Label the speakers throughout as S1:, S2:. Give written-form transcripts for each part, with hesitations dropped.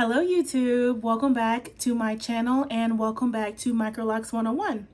S1: Hello YouTube, welcome back to my channel and welcome back to Microlocs 101.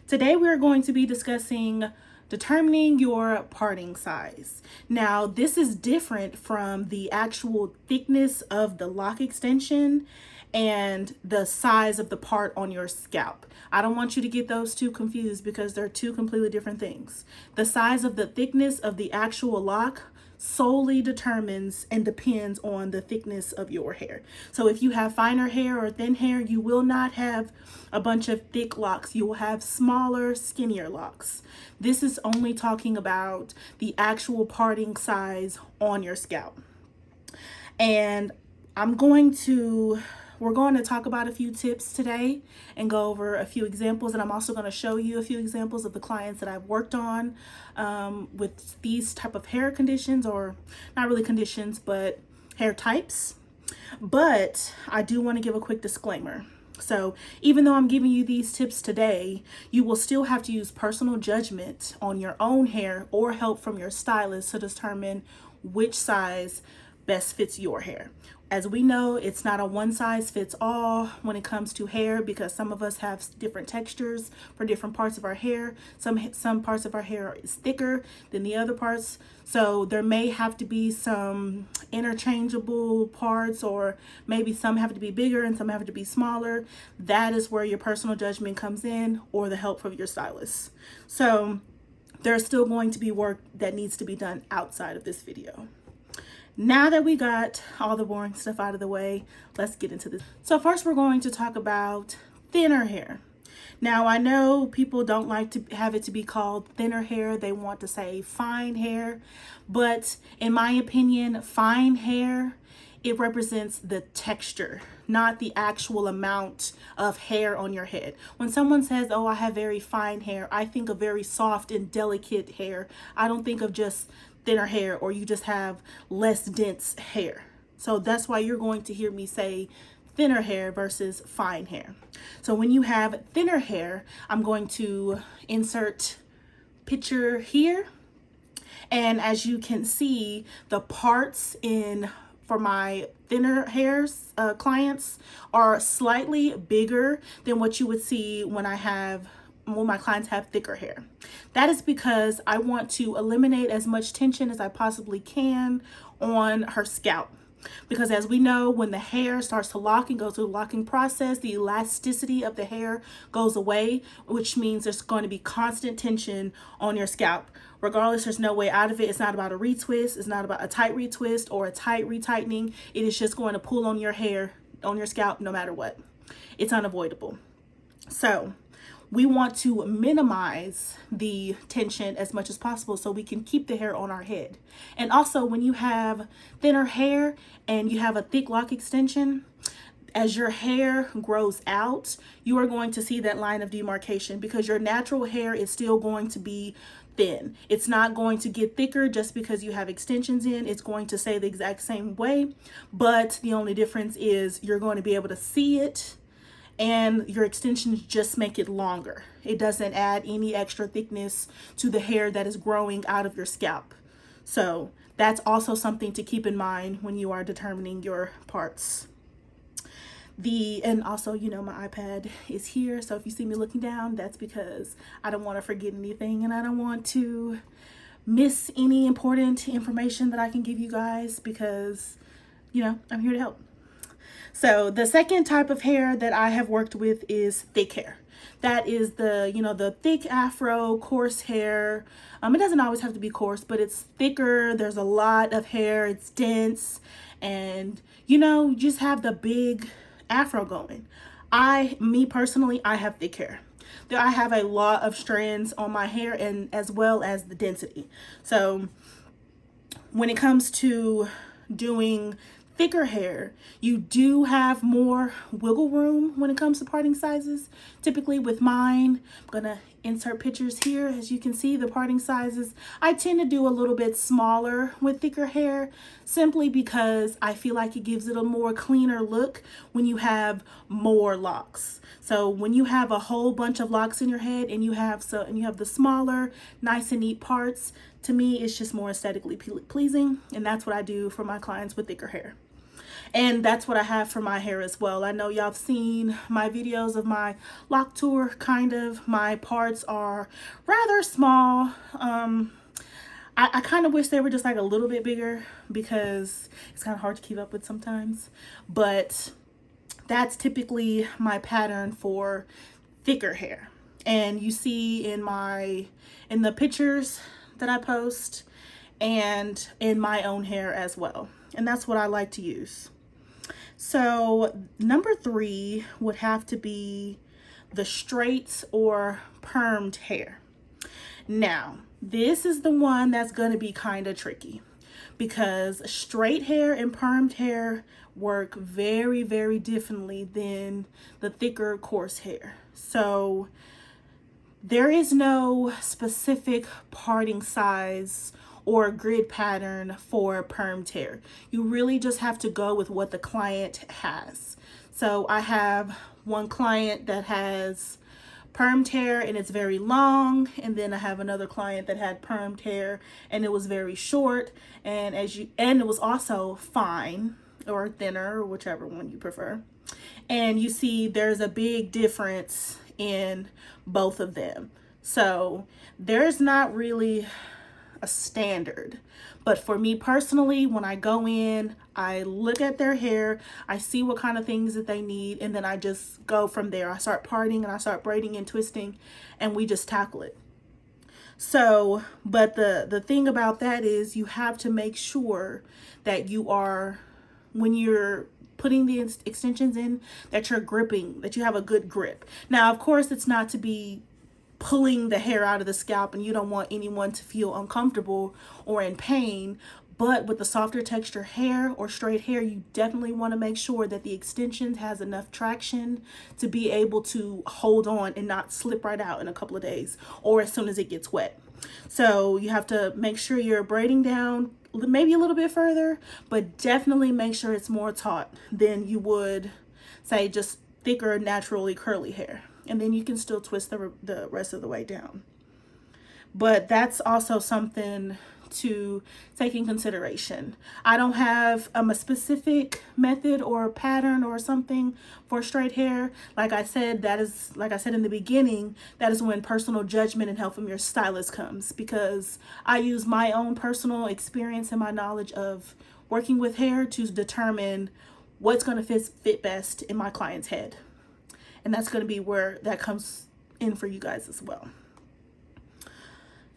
S1: Today we're going to be discussing determining your parting size. Now this is different from the actual thickness of the lock extension and the size of the part on your scalp. I don't want you to get those two confused because they're two completely different things. The size of the thickness of the actual lock solely determines and depends on the thickness of your hair. So if you have finer hair or thin hair, you will not have a bunch of thick locks. You will have smaller, skinnier locks. This is only talking about the actual parting size on your scalp. And we're going to talk about a few tips today and go over a few examples, and I'm also going to show you a few examples of the clients that I've worked on with these type of hair conditions, or not really conditions, but hair types. But I do want to give a quick disclaimer. So even though I'm giving you these tips today, you will still have to use personal judgment on your own hair or help from your stylist to determine which size best fits your hair. As we know, it's not a one size fits all when it comes to hair, because some of us have different textures for different parts of our hair. Some parts of our hair is thicker than the other parts. So there may have to be some interchangeable parts, or maybe some have to be bigger and some have to be smaller. That is where your personal judgment comes in, or the help from your stylist. So there's still going to be work that needs to be done outside of this video. Now that we got all the boring stuff out of the way, let's get into this. So first we're going to talk about thinner hair. Now I know people don't like to have it to be called thinner hair. They want to say fine hair. But in my opinion, fine hair, it represents the texture, not the actual amount of hair on your head. When someone says, oh, I have very fine hair, I think of very soft and delicate hair. I don't think of just thinner hair, or you just have less dense hair. So that's why you're going to hear me say thinner hair versus fine hair. So when you have thinner hair, I'm going to insert picture here. And as you can see, the parts for my thinner hairs clients are slightly bigger than what you would see when my clients have thicker hair. That is because I want to eliminate as much tension as I possibly can on her scalp. Because as we know, when the hair starts to lock and goes through the locking process, the elasticity of the hair goes away, which means there's going to be constant tension on your scalp. Regardless, there's no way out of it. It's not about a retwist. It's not about a tight retwist or a tight retightening. It is just going to pull on your hair, on your scalp, no matter what. It's unavoidable. So we want to minimize the tension as much as possible so we can keep the hair on our head. And also, when you have thinner hair and you have a thick lock extension, as your hair grows out, you are going to see that line of demarcation, because your natural hair is still going to be thin. It's not going to get thicker just because you have extensions in. It's going to stay the exact same way, but the only difference is you're going to be able to see it, and your extensions just make it longer. It doesn't add any extra thickness to the hair that is growing out of your scalp. So that's also something to keep in mind when you are determining your parts. And also, you know, my iPad is here, so if you see me looking down, that's because I don't want to forget anything, and I don't want to miss any important information that I can give you guys, because, you know, I'm here to help. So the second type of hair that I have worked with is thick hair. That is the thick afro, coarse hair. It doesn't always have to be coarse, but it's thicker. There's a lot of hair. It's dense, and you just have the big afro going. Me personally, I have thick hair. I have a lot of strands on my hair, and as well as the density. So when it comes to doing thicker hair, you do have more wiggle room when it comes to parting sizes. Typically with mine, I'm gonna insert pictures here. As you can see, the parting sizes, I tend to do a little bit smaller with thicker hair, simply because I feel like it gives it a more cleaner look when you have more locks. So when you have a whole bunch of locks in your head and you have the smaller, nice and neat parts, to me it's just more aesthetically pleasing, and that's what I do for my clients with thicker hair. And that's what I have for my hair as well. I know y'all have seen my videos of my lock tour, kind of. My parts are rather small. I kind of wish they were just like a little bit bigger because it's kind of hard to keep up with sometimes. But that's typically my pattern for thicker hair. And you see in the pictures that I post and in my own hair as well. And that's what I like to use. So number 3 would have to be the straight or permed hair. Now, this is the one that's going to be kind of tricky because straight hair and permed hair work very, very differently than the thicker, coarse hair. So there is no specific parting size or grid pattern for permed hair. You really just have to go with what the client has. So I have one client that has permed hair and it's very long, and then I have another client that had permed hair and it was very short, and it was also fine or thinner, or whichever one you prefer. And you see there's a big difference in both of them. So there's not really a standard. But for me personally, when I go in, I look at their hair, I see what kind of things that they need, and then I just go from there. I start parting and I start braiding and twisting, and we just tackle it. So, but the thing about that is you have to make sure that you are, when you're putting the extensions in, that you're gripping, that you have a good grip. Now, of course, it's not to be pulling the hair out of the scalp, and you don't want anyone to feel uncomfortable or in pain. But with the softer texture hair or straight hair, you definitely want to make sure that the extension has enough traction to be able to hold on and not slip right out in a couple of days or as soon as it gets wet. So you have to make sure you're braiding down maybe a little bit further, but definitely make sure it's more taut than you would say just thicker, naturally curly hair. And then you can still twist the rest of the way down. But that's also something to take in consideration. I don't have a specific method or pattern or something for straight hair. Like I said in the beginning, that is when personal judgment and help from your stylist comes, because I use my own personal experience and my knowledge of working with hair to determine what's going to fit best in my client's head. And that's going to be where that comes in for you guys as well.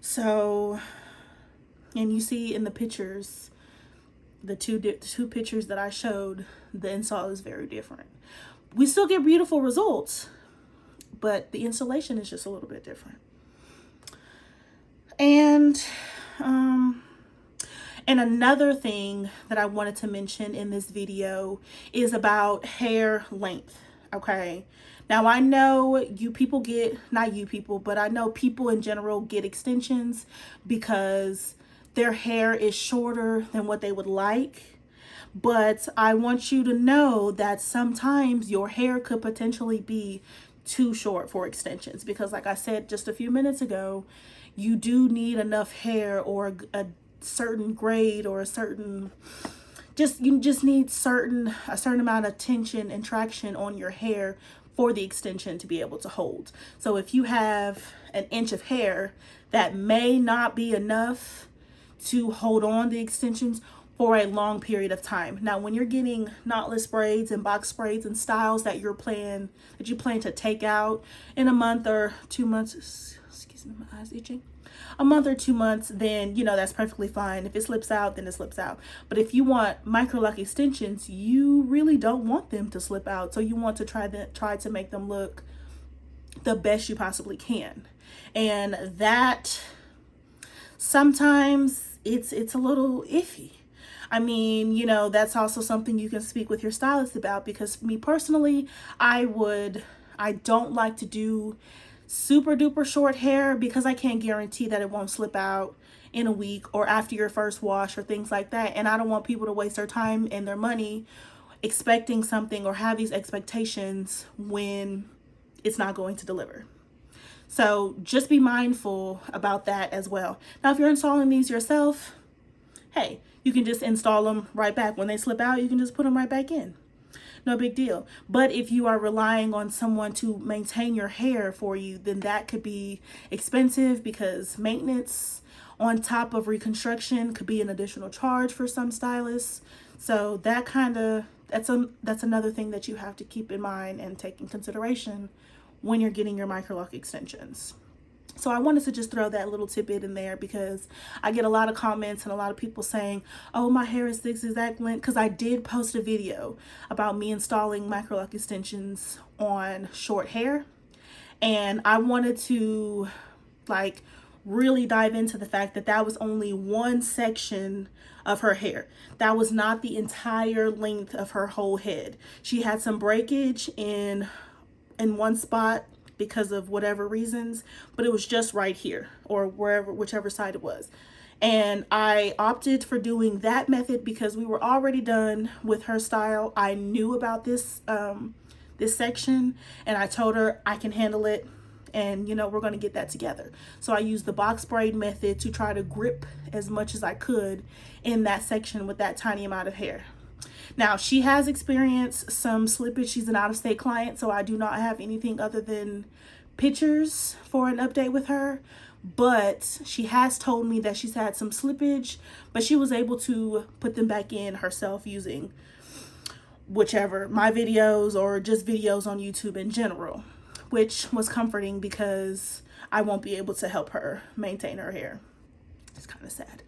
S1: So, and you see in the pictures, the two pictures that I showed, the install is very different. We still get beautiful results, but the installation is just a little bit different. And another thing that I wanted to mention in this video is about hair length. Okay, now I know you people get, not you people, but I know people in general get extensions because their hair is shorter than what they would like. But I want you to know that sometimes your hair could potentially be too short for extensions, because like I said just a few minutes ago, you do need enough hair or a certain grade or a certain, you just need a certain amount of tension and traction on your hair for the extension to be able to hold. So if you have an inch of hair, that may not be enough to hold on the extensions for a long period of time. Now, when you're getting knotless braids and box braids and styles that you plan to take out in a month or 2 months, excuse me, my eyes itching, a month or 2 months, then that's perfectly fine. If it slips out, then it slips out. But if you want Microloc extensions, you really don't want them to slip out. So you want to try to make them look the best you possibly can. And that sometimes it's a little iffy. I mean, that's also something you can speak with your stylist about, because me personally, I don't like to do super duper short hair because I can't guarantee that it won't slip out in a week or after your first wash or things like that. And I don't want people to waste their time and their money expecting something or have these expectations when it's not going to deliver. So just be mindful about that as well. Now, if you're installing these yourself, hey, you can just install them right back. When they slip out, you can just put them right back in. No big deal. But if you are relying on someone to maintain your hair for you, then that could be expensive, because maintenance on top of reconstruction could be an additional charge for some stylists. So that's another thing that you have to keep in mind and take in consideration when you're getting your microlock extensions. So I wanted to just throw that little tidbit in there, because I get a lot of comments and a lot of people saying, oh, my hair is this exact length, because I did post a video about me installing microlock extensions on short hair, and I wanted to like really dive into the fact that that was only one section of her hair. That was not the entire length of her whole head. She had some breakage in one spot because of whatever reasons, but it was just right here, or whichever side it was. And I opted for doing that method because we were already done with her style. I knew about this this section, and I told her I can handle it, and we're going to get that together. So I used the box braid method to try to grip as much as I could in that section with that tiny amount of hair. Now, she has experienced some slippage. She's an out-of-state client, so I do not have anything other than pictures for an update with her. But she has told me that she's had some slippage, but she was able to put them back in herself using whichever, my videos or just videos on YouTube in general, which was comforting because I won't be able to help her maintain her hair. It's kind of sad.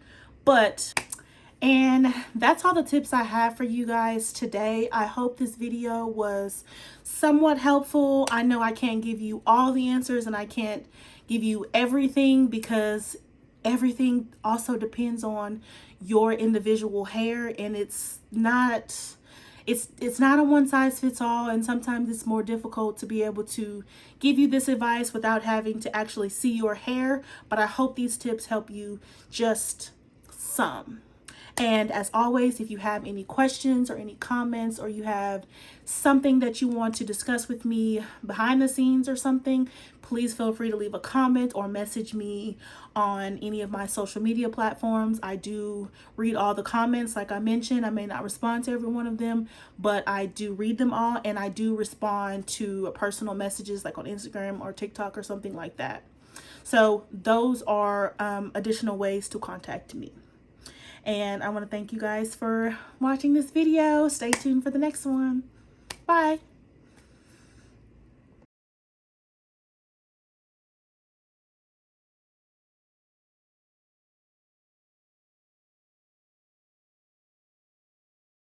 S1: And that's all the tips I have for you guys today. I hope this video was somewhat helpful. I know I can't give you all the answers, and I can't give you everything, because everything also depends on your individual hair, and it's not a one size fits all, and sometimes it's more difficult to be able to give you this advice without having to actually see your hair. But I hope these tips help you just some. And as always, if you have any questions or any comments, or you have something that you want to discuss with me behind the scenes or something, please feel free to leave a comment or message me on any of my social media platforms. I do read all the comments. Like I mentioned, I may not respond to every one of them, but I do read them all, and I do respond to personal messages like on Instagram or TikTok or something like that. So those are additional ways to contact me. And I want to thank you guys for watching this video. Stay tuned for the next one. Bye.